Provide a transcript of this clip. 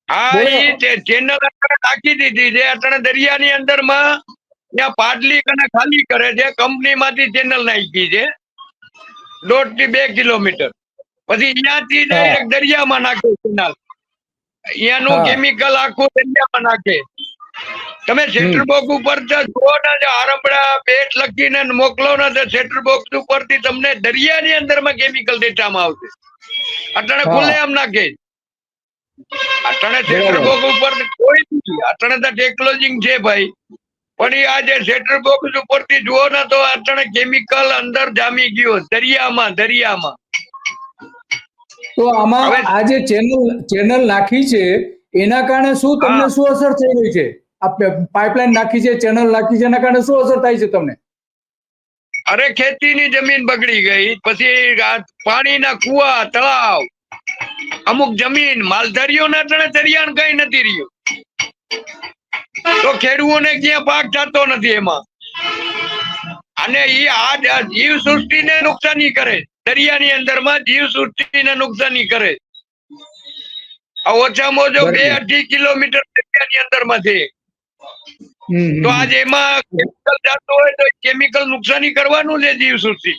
હા, બોલો. ઈ ચેનલ નાખી દીધી છે અટણે દરિયાની અંદરમાં. ત્યાં પાટલી અને ખાલી કરે છે, કંપનીમાંથી ચેનલ નાખી છે 1.5 થી 2 કિલોમીટર. પછી અહીંયાથી હા ડાયરેક્ટ દરિયામાં નાખે કેનાલ. અહીંયાનું હા કેમિકલ આખું દરિયામાં નાખે. તમે સેટર બોક્સ ઉપર જુઓ ને, આરંભડા બેટ લખીને મોકલો ને, તો સેટર બોક્સ ઉપરથી તમને દરિયાની અંદરમાં કેમિકલ દેખાવામાં આવશે. અટણે હા ખુલ્લે આમ નાખે. અટણે સેટર બરાબર. બોક્સ ઉપર કોઈ નથી. અટણે તો ટેકનોલોજી છે ભાઈ, પણ એ આજે સેટર બોક્સ ઉપરથી જુઓ ને તો અટણે કેમિકલ અંદર જામી ગયો દરિયામાં. તો આમાં હવે આ જે ચેનલ નાખી છે એના કારણે શું તમને હા, શું અસર થઈ રહી છે? આ પાઇપલાઇન નાખી છે, ચેનલ નાખી છે, એના કારણે શું અસર થાય છે તમને? અરે ખેતીની જમીન બગડી ગઈ, પછી પાણીના કુવા તળાવ, અમુક જમીન માલધારીઓના અટણે દરિયાણ કઈ નથી રહ્યું, તો ખેડૂતોને ક્યાં પાક થતો નથી એમાં. અને ઈ આ જીવ સૃષ્ટિને નુકસાની કરે. દરિયાની અંદરમાં જીવ સૃષ્ટિને નુકસાની કરે. ઓછામાં ઓછો બરાબર. 2-2.5 કિલોમીટર દરિયાની અંદરમાં છે. હમ તો હમ હમ. આજે એમાં કેમિકલ જતું હોય તો કેમિકલ નુકસાની કરવાનું છે જીવ સૃષ્ટિ.